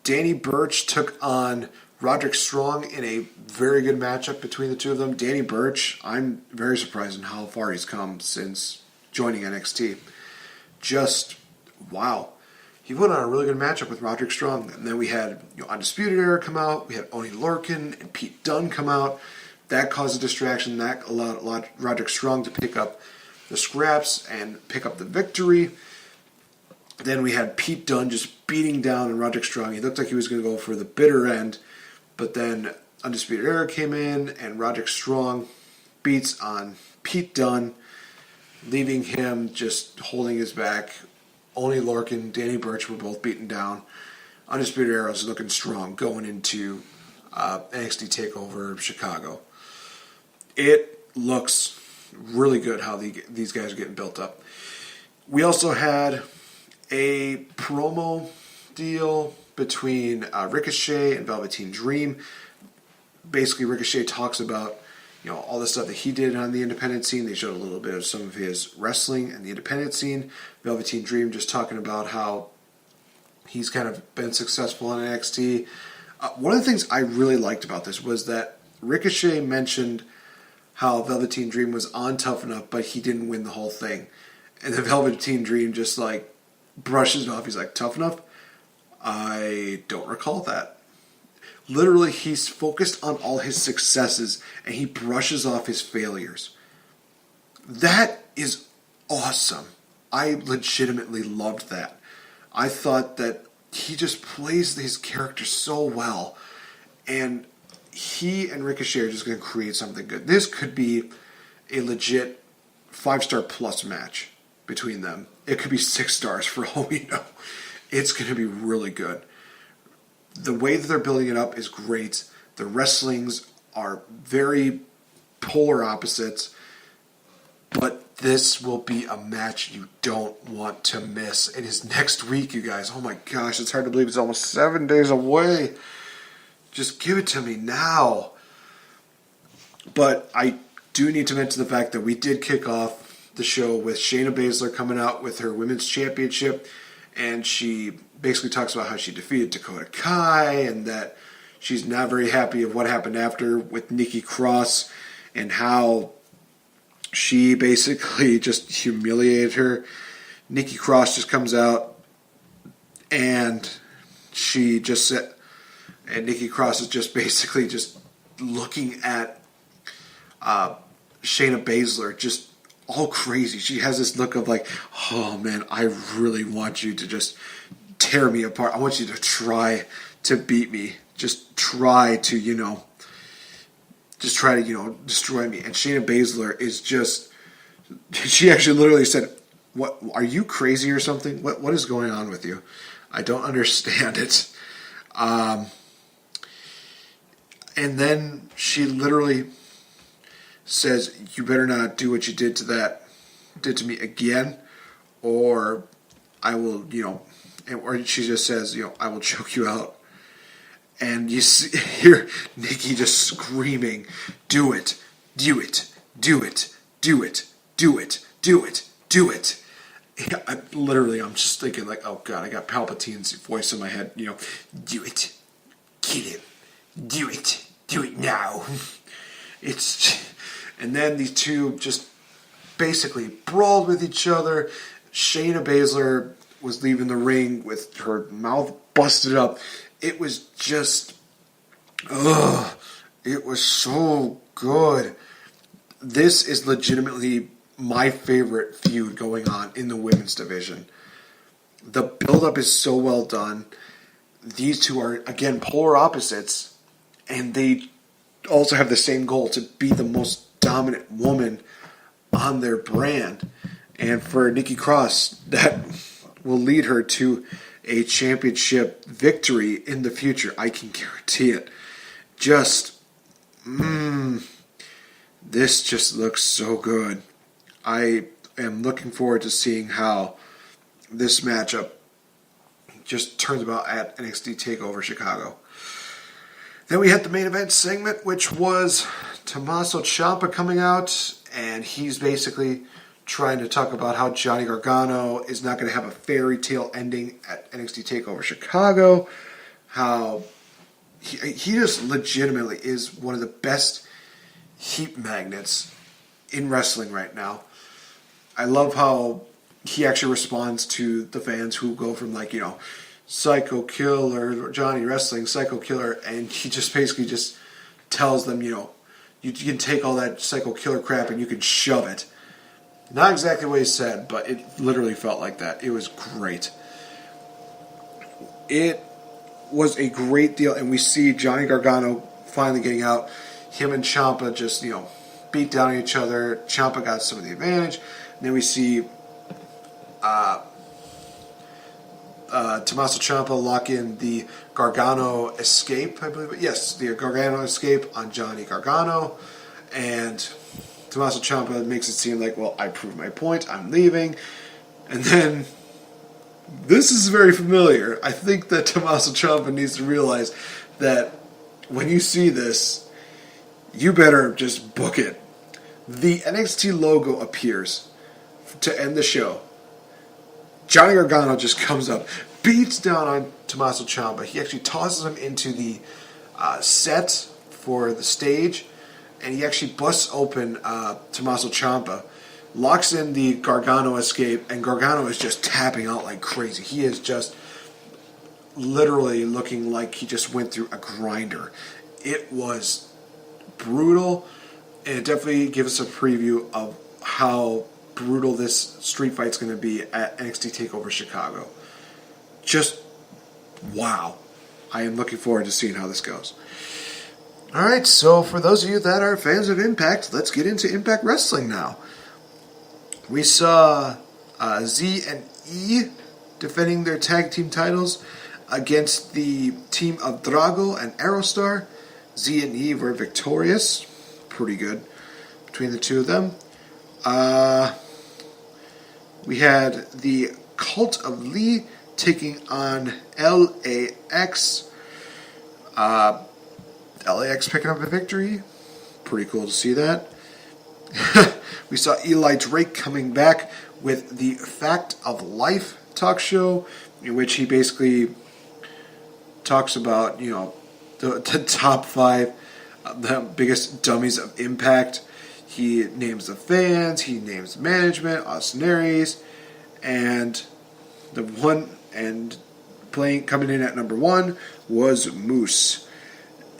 Danny Burch took on Roderick Strong in a very good matchup between the two of them. Danny Burch, I'm very surprised in how far he's come since joining NXT. Just, wow. He put on a really good matchup with Roderick Strong. And then we had Undisputed Era come out. We had Oney Lorcan and Pete Dunne come out. That caused a distraction. That allowed Roderick Strong to pick up the scraps and pick up the victory. Then we had Pete Dunne just beating down on Roderick Strong. He looked like he was going to go for the bitter end. But then Undisputed Era came in, and Roderick Strong beats on Pete Dunne, leaving him just holding his back. Oney Lorcan, Danny Burch were both beaten down. Undisputed Era is looking strong going into NXT TakeOver Chicago. It looks really good how these guys are getting built up. We also had a promo deal between Ricochet and Velveteen Dream. Basically, Ricochet talks about all the stuff that he did on the independent scene. They showed a little bit of some of his wrestling and the independent scene. Velveteen Dream just talking about how he's kind of been successful in NXT. One of the things I really liked about this was that Ricochet mentioned how Velveteen Dream was on Tough Enough, but he didn't win the whole thing. And the Velveteen Dream just brushes it off. He's like, Tough Enough? I don't recall that. Literally, he's focused on all his successes, and he brushes off his failures. That is awesome. I legitimately loved that. I thought that he just plays his character so well, and he and Ricochet are just going to create something good. This could be a legit 5-star plus match between them. It could be 6 stars for all we know. It's going to be really good. The way that they're building it up is great. The wrestlings are very polar opposites, but this will be a match you don't want to miss. It is next week, you guys. Oh my gosh, it's hard to believe it's almost 7 days away. Just give it to me now. But I do need to mention the fact that we did kick off the show with Shayna Baszler coming out with her Women's Championship, and she basically talks about how she defeated Dakota Kai and that she's not very happy of what happened after with Nikki Cross and how she basically just humiliated her. Nikki Cross just comes out and she just said, and Nikki Cross is just basically just looking at Shayna Baszler just all crazy. She has this look of oh man, I really want you to just tear me apart. I want you to try to beat me. Just try to, destroy me. And Shayna Baszler is just, she actually literally said, "What, are you crazy or something? What is going on with you? I don't understand it." And then she literally says, "You better not do what you did to me again, or I will, or she just says, I will choke you out." And you hear Nikki just screaming, "Do it, do it, do it, do it, do it, do it, do it." I'm just thinking oh God, I got Palpatine's voice in my head, do it, kill him, do it now. And then these two just basically brawled with each other. Shayna Baszler was leaving the ring with her mouth busted up. It was just, it was so good. This is legitimately my favorite feud going on in the women's division. The build-up is so well done. These two are, again, polar opposites, and they also have the same goal, to be the most dominant woman on their brand. And for Nikki Cross, that will lead her to a championship victory in the future. I can guarantee it. This just looks so good. I am looking forward to seeing how this matchup just turns about at NXT TakeOver Chicago. Then we had the main event segment, which was Tommaso Ciampa coming out, and he's basically trying to talk about how Johnny Gargano is not going to have a fairy tale ending at NXT TakeOver Chicago, how he just legitimately is one of the best heat magnets in wrestling right now. I love how he actually responds to the fans who go from Psycho Killer, Johnny Wrestling, Psycho Killer, and he just basically just tells them, you can take all that Psycho Killer crap and you can shove it. Not exactly what he said, but it literally felt like that. It was great. It was a great deal, and we see Johnny Gargano finally getting out. Him and Ciampa just, beat down each other. Ciampa got some of the advantage. And then we see Tommaso Ciampa lock in the Gargano escape, I believe. Yes, the Gargano escape on Johnny Gargano. And Tommaso Ciampa makes it seem like, well, I proved my point, I'm leaving. And then, this is very familiar. I think that Tommaso Ciampa needs to realize that when you see this, you better just book it. The NXT logo appears to end the show. Johnny Gargano just comes up, beats down on Tommaso Ciampa. He actually tosses him into the set for the stage, and he actually busts open Tommaso Ciampa, locks in the Gargano escape, and Gargano is just tapping out like crazy. He is just literally looking like he just went through a grinder. It was brutal, and it definitely gives us a preview of how brutal this street fight's going to be at NXT TakeOver Chicago. Just wow. I am looking forward to seeing how this goes. Alright, so for those of you that are fans of Impact, let's get into Impact Wrestling now. We saw Z and E defending their tag team titles against the team of Drago and Aerostar. Z and E were victorious. Pretty good between the two of them. We had the Cult of Lee taking on LAX. LAX picking up a victory. Pretty cool to see that. We saw Eli Drake coming back with the Fact of Life talk show, in which he basically talks about, the top 5, the biggest dummies of Impact. He names the fans, he names management, Austin Aries, and coming in at number 1 was Moose.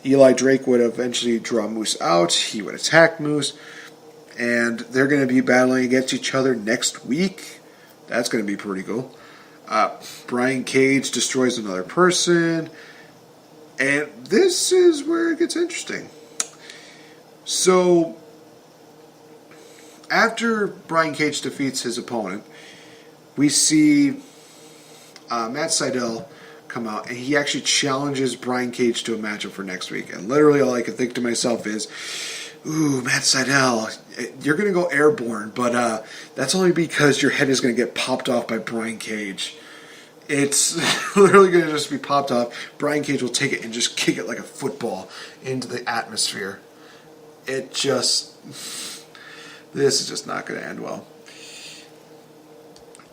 Eli Drake would eventually draw Moose out. He would attack Moose, and they're going to be battling against each other next week. That's going to be pretty cool. Brian Cage destroys another person, and this is where it gets interesting. So, after Brian Cage defeats his opponent, we see Matt Sydal come out, and he actually challenges Brian Cage to a matchup for next week. And literally all I can think to myself is, ooh, Matt Sydal, you're going to go airborne, but that's only because your head is going to get popped off by Brian Cage. It's literally going to just be popped off. Brian Cage will take it and just kick it like a football into the atmosphere. This is just not going to end well.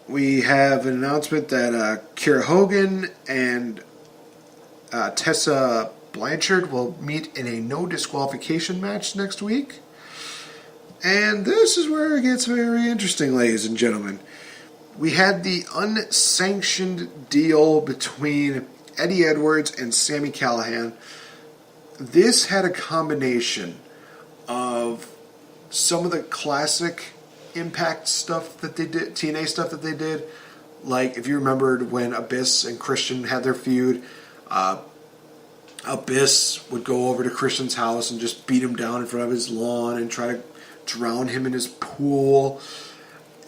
We have an announcement that Kiera Hogan and Tessa Blanchard will meet in a no disqualification match next week. And this is where it gets very interesting, ladies and gentlemen. We had the unsanctioned deal between Eddie Edwards and Sami Callihan. This had a combination of some of the classic Impact stuff that they did, TNA stuff that they did. Like, if you remembered when Abyss and Christian had their feud, Abyss would go over to Christian's house and just beat him down in front of his lawn and try to drown him in his pool.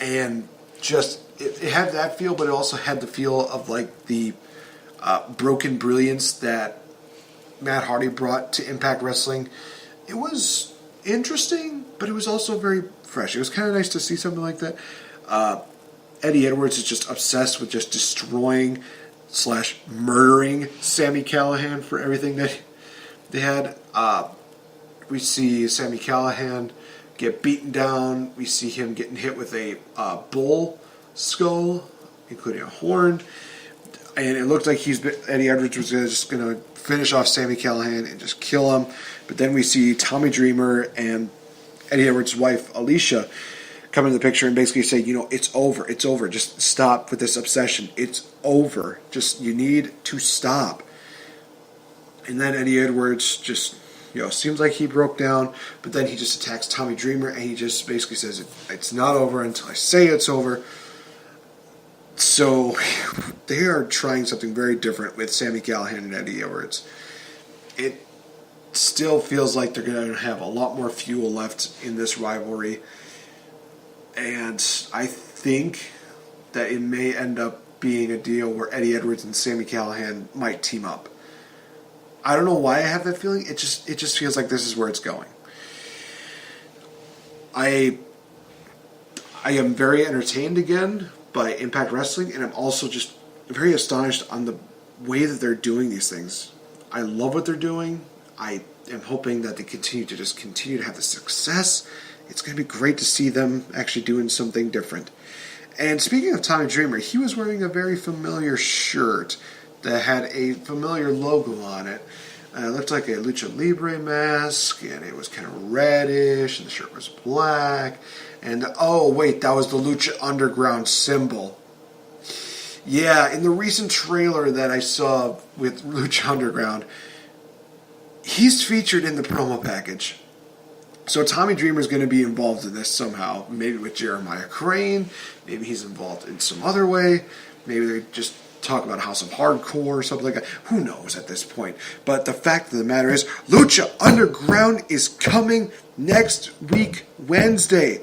And just, it had that feel, but it also had the feel of like the broken brilliance that Matt Hardy brought to Impact Wrestling. It was interesting, but it was also very fresh. It was kind of nice to see something like that. Eddie Edwards is just obsessed with just destroying / murdering Sami Callihan for everything that they had. We see Sami Callihan get beaten down. We see him getting hit with a bull skull, including a horn. And it looked like Eddie Edwards was just going to finish off Sami Callihan and just kill him. But then we see Tommy Dreamer and Eddie Edwards' wife, Alicia, come into the picture and basically say, it's over. Just stop with this obsession. It's over. You need to stop. And then Eddie Edwards just, seems like he broke down, but then he just attacks Tommy Dreamer, and he just basically says, it's not over until I say it's over. So they are trying something very different with Sami Callihan and Eddie Edwards. It still feels like they're going to have a lot more fuel left in this rivalry. And I think that it may end up being a deal where Eddie Edwards and Sami Callihan might team up. I don't know why I have that feeling. It just feels like this is where it's going. I am very entertained again by Impact Wrestling, and I'm also just very astonished on the way that they're doing these things. I love what they're doing. I am hoping that they continue to have the success. It's going to be great to see them actually doing something different. And speaking of Tommy Dreamer, he was wearing a very familiar shirt that had a familiar logo on it. It looked like a Lucha Libre mask, and it was kind of reddish, and the shirt was black. And, oh, wait, that was the Lucha Underground symbol. Yeah, in the recent trailer that I saw with Lucha Underground, he's featured in the promo package. So Tommy Dreamer is going to be involved in this somehow. Maybe with Jeremiah Crane. Maybe he's involved in some other way. Maybe they just talk about House of Hardcore or something like that. Who knows at this point? But the fact of the matter is, Lucha Underground is coming next week, Wednesday.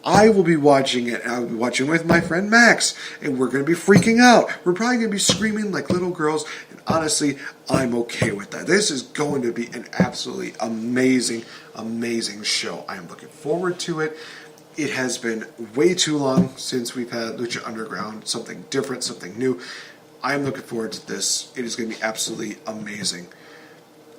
I will be watching it, and I will be watching with my friend Max, and we're going to be freaking out. We're probably going to be screaming like little girls, and honestly, I'm okay with that. This is going to be an absolutely amazing, amazing show. I am looking forward to it. It has been way too long since we've had Lucha Underground, something different, something new. I am looking forward to this. It is going to be absolutely amazing.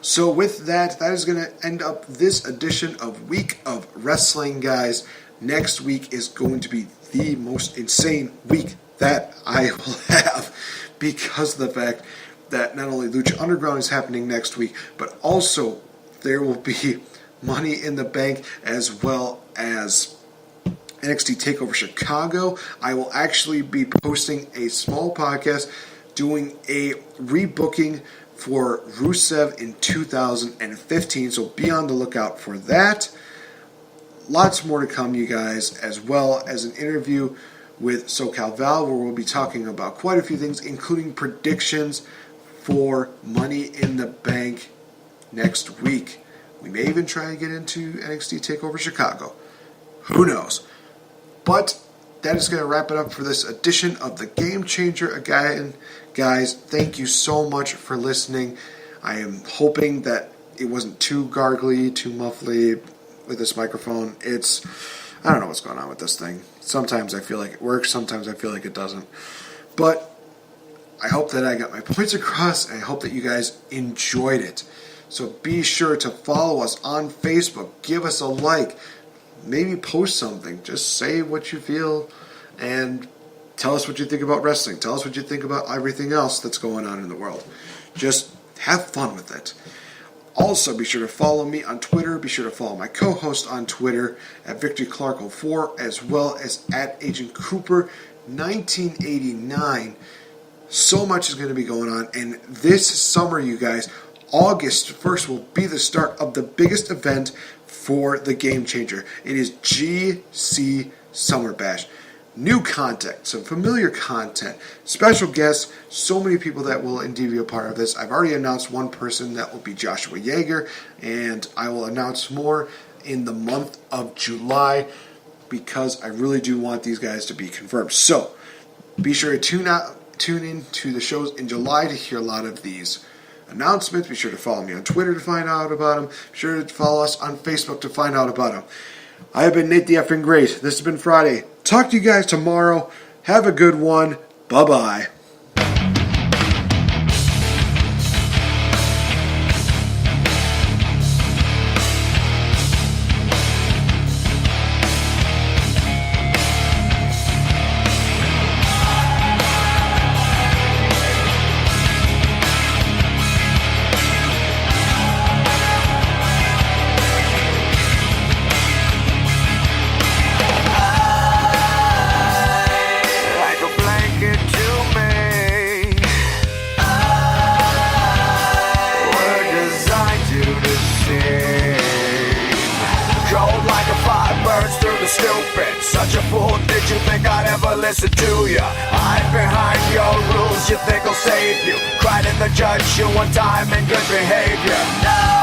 So with that, that is going to end up this edition of Week of Wrestling, guys. Next week is going to be the most insane week that I will have because of the fact that not only Lucha Underground is happening next week, but also there will be Money in the Bank as well as NXT TakeOver Chicago. I will actually be posting a small podcast doing a rebooking for Rusev in 2015, so be on the lookout for that. Lots more to come, you guys, as well as an interview with SoCal Val, where we'll be talking about quite a few things, including predictions for Money in the Bank next week. We may even try and get into NXT TakeOver Chicago. Who knows? But that is going to wrap it up for this edition of the Game Changer. Again, guys, thank you so much for listening. I am hoping that it wasn't too gargly, too muffly with this microphone. I don't know what's going on with this thing. Sometimes I feel like it works, sometimes I feel like it doesn't. But I hope that I got my points across, and I hope that you guys enjoyed it. So be sure to follow us on Facebook. Give us a like. Maybe post something. Just say what you feel and tell us what you think about wrestling. Tell us what you think about everything else that's going on in the world. Just have fun with it. Also, be sure to follow me on Twitter. Be sure to follow my co-host on Twitter at VictoryClark04, as well as at Agent Cooper 1989. So much is going to be going on. And this summer, you guys, August 1st will be the start of the biggest event for the Game Changer. It is GC Summer Bash. New content, some familiar content, special guests, so many people that will indeed be a part of this. I've already announced one person, that will be Joshua Yeager, and I will announce more in the month of July because I really do want these guys to be confirmed. So be sure to tune in to the shows in July to hear a lot of these announcements. Be sure to follow me on Twitter to find out about them. Be sure to follow us on Facebook to find out about them. I have been Nate the Effing Great. This has been Friday. Talk to you guys tomorrow. Have a good one. Bye-bye. Such a fool, did you think I'd ever listen to ya? I'm behind your rules, you think I'll save you? Cried in the judge you one time in good behavior. No!